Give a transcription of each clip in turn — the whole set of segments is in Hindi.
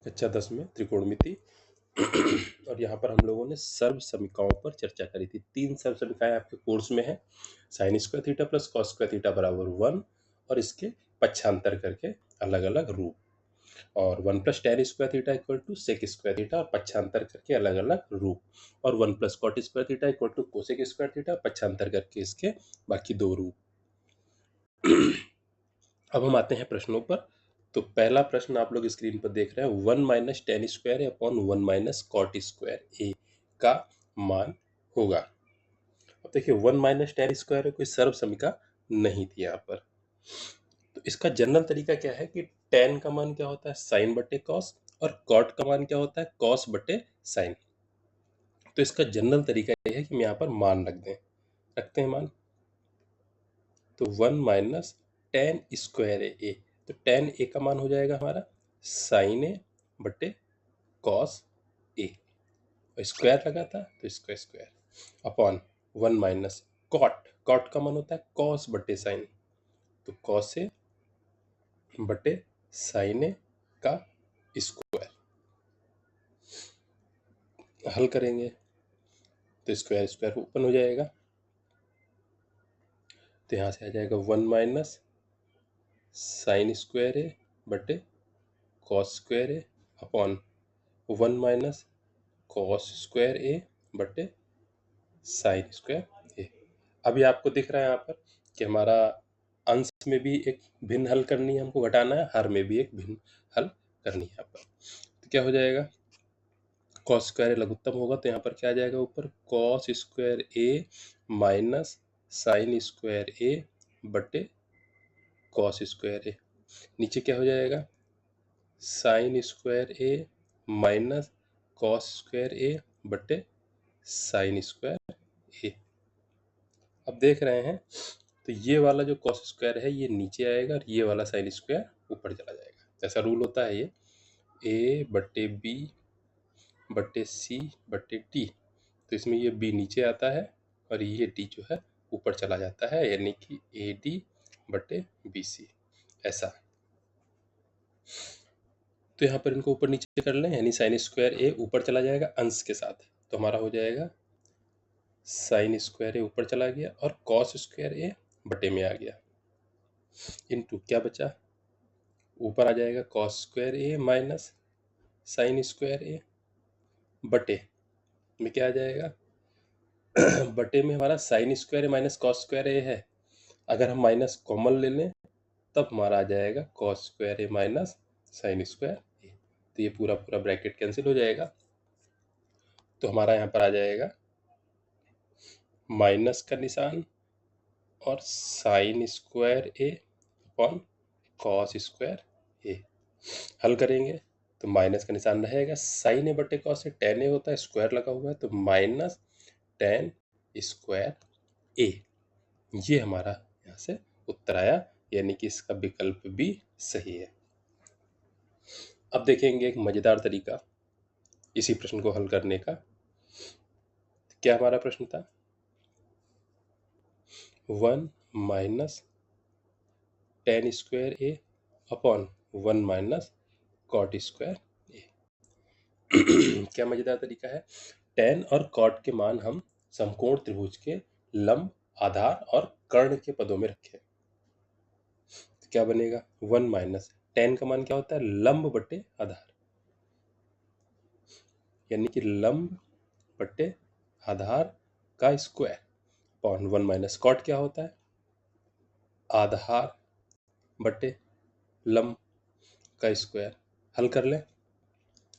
कक्षा 10 में त्रिकोणमिति और यहाँ पर हम लोगों ने सर्व समीकरणों पर चर्चा करी थी। 3 सर्व समीकरण आपके कोर्स में है, sign square theta plus cos square theta बराबर 1 और इसके पक्षांतर करके अलग अलग रूप, और 1 plus ten square theta equal to sec square theta और पक्षांतर करके अलग अलग रूप, और 1 plus cot square theta equal to cosec square theta पक्षांतर करके इसके बाकी दो रूप। अब हम आते हैं प्रश्नों पर। तो पहला प्रश्न आप लोग स्क्रीन पर देख रहे हैं, 1 minus tan square upon 1 minus cot square A का मान होगा। अब देखिए 1 माइनस टेन स्क्वायर कोई सर्व समीकरण नहीं थी यहाँ पर, तो इसका जनरल तरीका क्या है कि टेन का मान क्या होता है साइन बटे कॉस और कॉट का मान क्या होता है कॉस बटे साइन। तो इसका जनरल तरीका यह है कि हम यहाँ पर मान रखते हैं मान। तो 1 माइनस टेन स्क्वायर ए, तो टेन ए का मान हो जाएगा हमारा साइन ए बटे कॉस ए, स्क्वायर लगा था तो इसका square upon 1 minus cot, cot का मान होता है कॉस बटे साइन, तो कॉस ए बटे साइन ए का स्क्वायर। हल करेंगे तो स्क्वायर स्क्वायर ओपन हो जाएगा, तो यहाँ से आ जाएगा 1 माइनस साइन स्क्वायर ए बटे कॉस स्क्वायर ए अपॉन 1 माइनस कॉस स्क्वायर ए बटे साइन स्क्वायर ए। अभी आपको दिख रहा है यहाँ पर कि हमारा अंश में भी एक भिन्न हल करनी है, हमको घटाना है, हर में भी एक भिन्न हल करनी है यहाँ पर। तो क्या हो जाएगा, कॉस स्क्वायर लघुत्तम होगा तो यहाँ पर क्या आ जाएगा ऊपर कॉस स्क्वायर ए माइनस साइन स्क्वायर ए बटे कॉस स्क्वायर ए, नीचे क्या हो जाएगा साइन स्क्वायर ए माइनस कॉस स्क्वायर ए बटे साइन स्क्वायर ए। अब देख रहे हैं तो ये वाला जो कॉस स्क्वायर है ये नीचे आएगा और ये वाला साइन स्क्वायर ऊपर चला जाएगा। ऐसा रूल होता है ये ए बटे बी बटे सी बटे टी, तो इसमें ये बी नीचे आता है और ये डी जो है ऊपर चला जाता है, यानी कि ए डी बटे बी सी ऐसा। तो यहाँ पर इनको ऊपर नीचे कर लें, यानी साइन स्क्वायर ए ऊपर चला जाएगा अंश के साथ, तो हमारा हो जाएगा साइन स्क्वायर ए ऊपर चला गया और कॉस स्क्वायर ए बटे में आ गया, इनटू क्या बचा ऊपर आ जाएगा कॉस स्क्वायर ए माइनस साइन स्क्वायर ए बटे में क्या आ जाएगा बटे में हमारा साइन स्क्वायर ए माइनस कॉस स्क्वायर ए है, अगर हम माइनस कॉमन ले लें तब हमारा आ जाएगा cos square A minus sin square A, तो ये पूरा पूरा ब्रैकेट कैंसिल हो जाएगा, तो हमारा यहाँ पर आ जाएगा माइनस का निशान और साइन स्क्वायर ए अपॉन कॉस स्क्वायर ए। हल करेंगे तो माइनस का निशान रहेगा, साइन ए बटे कॉस ए टेन ए होता है, स्क्वायर लगा हुआ है तो माइनस टेन स्क्वायर ए, ये हमारा यहाँ से उत्तर आया, यानी कि इसका विकल्प भी सही है। अब देखेंगे एक मजेदार तरीका इसी प्रश्न को हल करने का। क्या हमारा प्रश्न था 1 माइनस टेन स्क्वायर ए अपॉन 1 माइनस कॉट स्क्वायर ए। क्या मजेदार तरीका है, टेन और कॉट के मान हम समकोण त्रिभुज के लंब आधार और कर्ण के पदों में रखें, तो क्या बनेगा 1 माइनस टेन का मान क्या होता है लंब बटे आधार, यानी कि लंब बटे आधार का स्क्वायर अपॉन 1 माइनस कॉट क्या होता है आधार बटे लंब का स्क्वायर। हल कर लें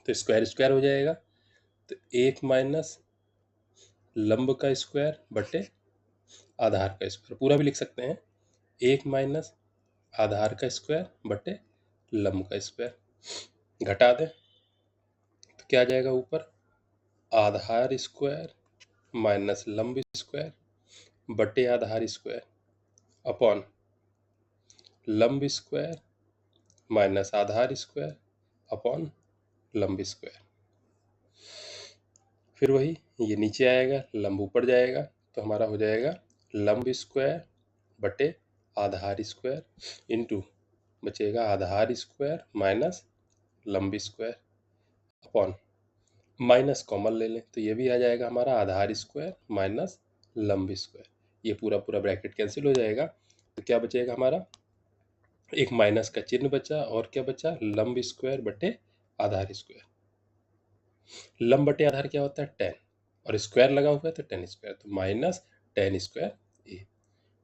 तो स्क्वायर स्क्वायर हो जाएगा, तो 1 माइनस लंब का स्क्वायर बटे आधार का स्क्वायर, पूरा भी लिख सकते हैं 1 माइनस आधार का स्क्वायर बटे लंब का स्क्वायर। घटा दें तो क्या आ जाएगा ऊपर आधार स्क्वायर माइनस लंब स्क्वायर बटे आधार स्क्वायर अपॉन लंब स्क्वायर माइनस आधार स्क्वायर अपॉन लंब स्क्वायर। फिर वही ये नीचे आएगा लंब ऊपर जाएगा, तो हमारा हो जाएगा लंब स्क्वायर बटे आधार स्क्वायर इनटू बचेगा आधार स्क्वायर माइनस लंब स्क्वायर, अपॉन माइनस कॉमन ले लें तो ये भी आ जाएगा हमारा आधार स्क्वायर माइनस लंब स्क्वायर, ये पूरा पूरा ब्रैकेट कैंसिल हो जाएगा। तो क्या बचेगा हमारा, एक माइनस का चिन्ह बचा और क्या बचा, लंब स्क्वायर बटे आधार स्क्वायर। लंब बटे आधार क्या होता है, टेन, और स्क्वायर लगा हुआ है तो टेन स्क्वायर, तो माइनस टेन स्क्वायर ए।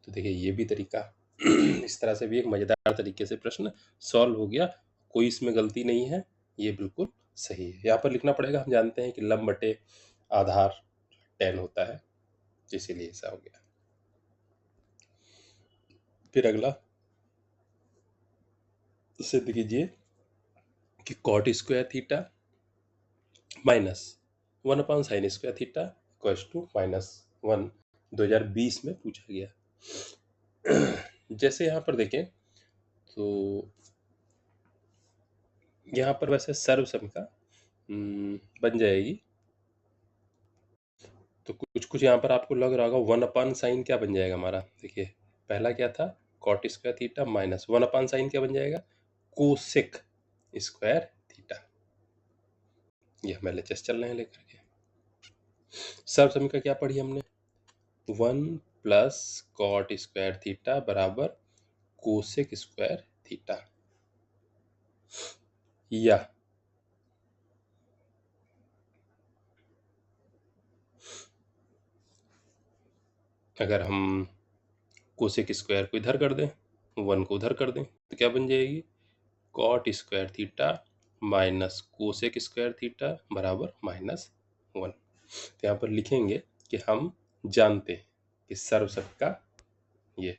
तो देखिए ये भी तरीका इस तरह से भी एक मजेदार तरीके से प्रश्न सॉल्व हो गया, कोई इसमें गलती नहीं है, ये बिल्कुल सही है। यहाँ पर लिखना पड़ेगा, हम जानते हैं कि लंब बटे आधार 10 होता है, इसीलिए ऐसा हो गया। फिर अगला सिद्ध कीजिए कि cot square theta minus 1/sin square theta equals to -1 2020 में पूछा गया। जैसे यहाँ पर देखें तो यहाँ पर वैसे सर्वसमिका बन जाएगी, तो कुछ कुछ यहाँ पर आपको लग रहा होगा 1/sin क्या बन जाएगा हमारा, देखिए पहला क्या था cot square theta minus 1/sin क्या बन जाएगा, कोसेक स्क्वायर थीटा। ये हम LHS चल रहे हैं लेकर के। सर्वसमिका क्या पढ़ी हमने, 1 प्लस कॉट स्क्वायर थीटा बराबर कोसेक स्क्वायर थीटा, या अगर हम कोसेक स्क्वायर को इधर कर दें, 1 को उधर कर दें, तो क्या बन जाएगी, cot square theta minus cosec square theta बराबर -1। तो यहाँ पर लिखेंगे कि हम जानते हैं कि सर्वसमिका ये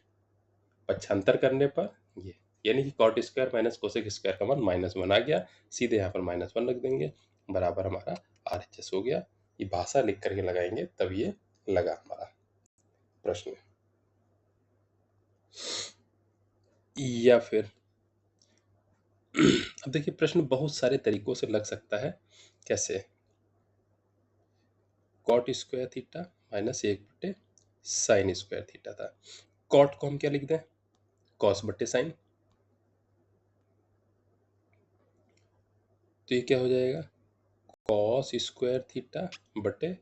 पक्षांतर करने पर ये, यानी कि cot square minus cosec square का मान -1 आ गया, सीधे यहाँ पर -1 रख देंगे, बराबर हमारा RHS हो गया। ये भाषा लिख करके लगाएंगे तब ये लगा हमारा प्रश्न। या फिर अब देखिए प्रश्न बहुत सारे तरीकों से लग सकता है, कैसे, cot square theta minus 1/sin square theta था, कॉट को हम क्या लिख दें, कॉस बटे साइन, तो ये क्या हो जाएगा, कॉस स्क्वायर थीटा बटे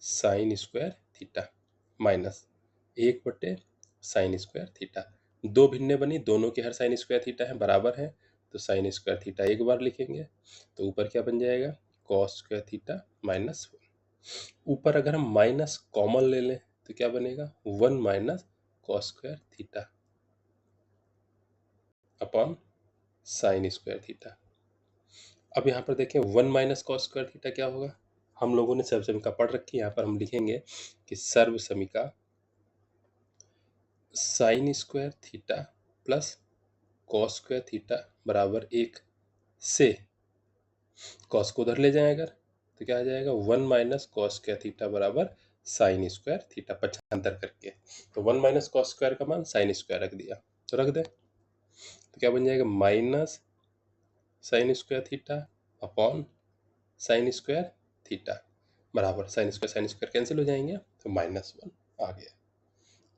sign square theta minus 1/sin square theta. दो भिन्नें बनी, दोनों के हर साइन स्क्वायर थीटा है बराबर है, तो साइन स्क्वायर थीटा एक बार लिखेंगे, तो ऊपर क्या बन जाएगा, कॉस स्क्वायर थीटा -1। ऊपर अगर हम माइनस कॉमन ले लें तो क्या बनेगा, 1 minus cos square theta upon sine square theta. अब यहाँ पर देखें 1 माइनस कॉस स्क्वायर थीटा क्या होगा, हम लोगों ने सर्वसमिका पढ़ रखी है, यहाँ पर हम लिखेंगे कि सर्वसमिका sin square theta plus cos square theta बराबर 1 से कॉस को उधर ले जाएं अगर, तो क्या आ जाएगा, 1 माइनस कॉस स्क्वायर थीटा बराबर साइन स्क्वायर थीटा, पक्षांतर करके, तो 1 माइनस कॉस स्क्वायर का मान साइन स्क्वायर रख दिया, तो रख दें, तो क्या बन जाएगा, minus sin square theta upon sine square theta बराबर साइन स्क्वायर कैंसिल हो जाएंगे, तो -1 आ गया,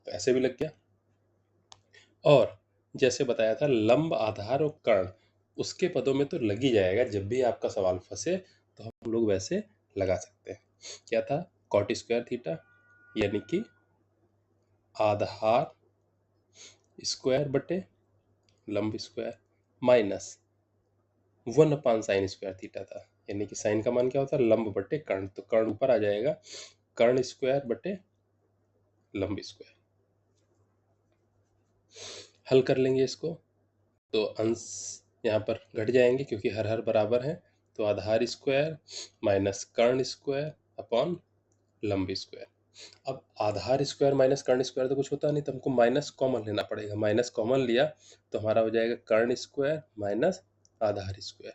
तो ऐसे भी लग गया। और जैसे बताया था लंब आधार और कर्ण, उसके पदों में तो लग ही जाएगा, जब भी आपका सवाल फंसे तो हम लोग वैसे लगा सकते हैं। क्या था, कॉट स्क्वायर थीटा यानी कि आधार स्क्वायर बटे लंब square minus 1/sin square theta था, यानी कि साइन का मान क्या होता है, लंब बटे कर्ण, तो कर्ण ऊपर आ जाएगा, कर्ण स्क्वायर बटे लंब स्क्वायर। हल कर लेंगे इसको तो अंश यहाँ पर घट जाएंगे क्योंकि हर हर बराबर है, तो आधार स्क्वायर माइनस कर्ण स्क्वायर अपॉन लंब स्क्वायर। अब आधार स्क्वायर माइनस कर्ण स्क्वायर तो कुछ होता नहीं, तो हमको माइनस कॉमन लेना पड़ेगा, माइनस कॉमन लिया तो हमारा हो जाएगा कर्ण स्क्वायर माइनस आधार स्क्वायर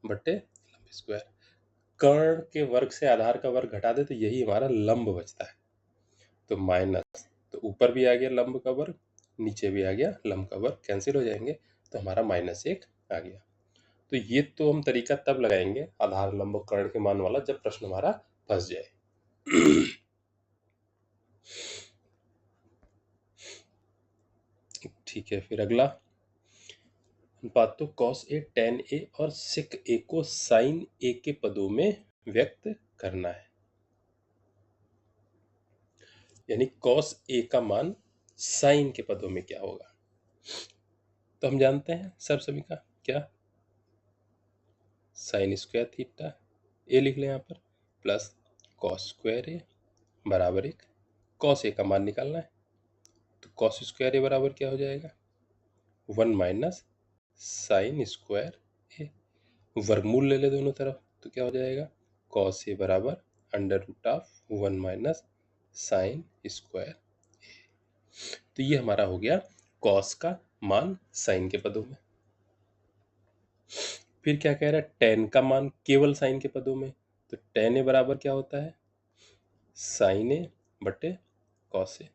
बटे लंब स्क्वायर। कर्ण के वर्ग से आधार का वर्ग घटा दे तो यही हमारा लंब बचता है, तो माइनस, तो ऊपर भी आ गया लंब का वर्ग, नीचे भी आ गया लंब का वर्ग, कैंसिल हो जाएंगे, तो हमारा -1 आ गया। तो ये तो हम तरीका तब लगाएंगे आधार लंब और कर्ण के मान वाला जब प्रश्न हमारा फंस जाए। ठीक है, फिर अगला बात तो कॉस ए, टेन ए और सिक ए को साइन ए के पदों में व्यक्त करना है। यानी कॉस ए का मान साइन के पदों में क्या होगा, तो हम जानते हैं सभी का क्या, साइन स्क्वायर थीटा ए लिख लें यहाँ पर, प्लस कॉस स्क्वायर ए बराबर एक, कॉस ए का मान निकालना है तो कॉस स्क्वायर ए बराबर क्या हो जाएगा, 1 माइनस साइन स्क्वायर ए, वर्गमूल ले ले दोनों तरफ तो क्या हो जाएगा, कॉस ए बराबर under root of 1 minus sin square A. तो ये हमारा हो गया कॉस का मान साइन के पदों में। फिर क्या कह रहा है, टेन का मान केवल साइन के पदों में, तो टेन ए बराबर क्या होता है, साइन ए बटे कॉस ए,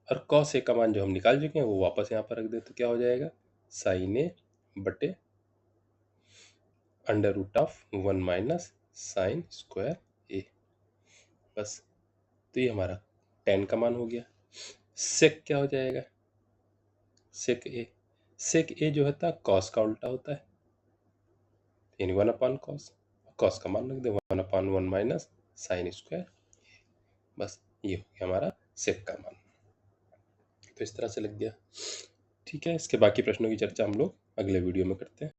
और कॉस ए का मान जो हम निकाल चुके हैं वो वापस यहाँ पर रख दे तो क्या हो जाएगा, साइन ए बटे under root of 1 minus sin square A, बस। तो ये हमारा टेन का मान हो गया। सेक क्या हो जाएगा, सेक ए, सेक ए जो होता है कॉस का उल्टा होता है, यानी 1 अपॉन कॉस, कॉस का मान रख दे 1 अपॉन 1 माइनस साइन स्क्वायर, बस ये हो गया हमारा सेक का मान। तो इस तरह से लग गया। ठीक है, इसके बाकी प्रश्नों की चर्चा हम लोग अगले वीडियो में करते हैं।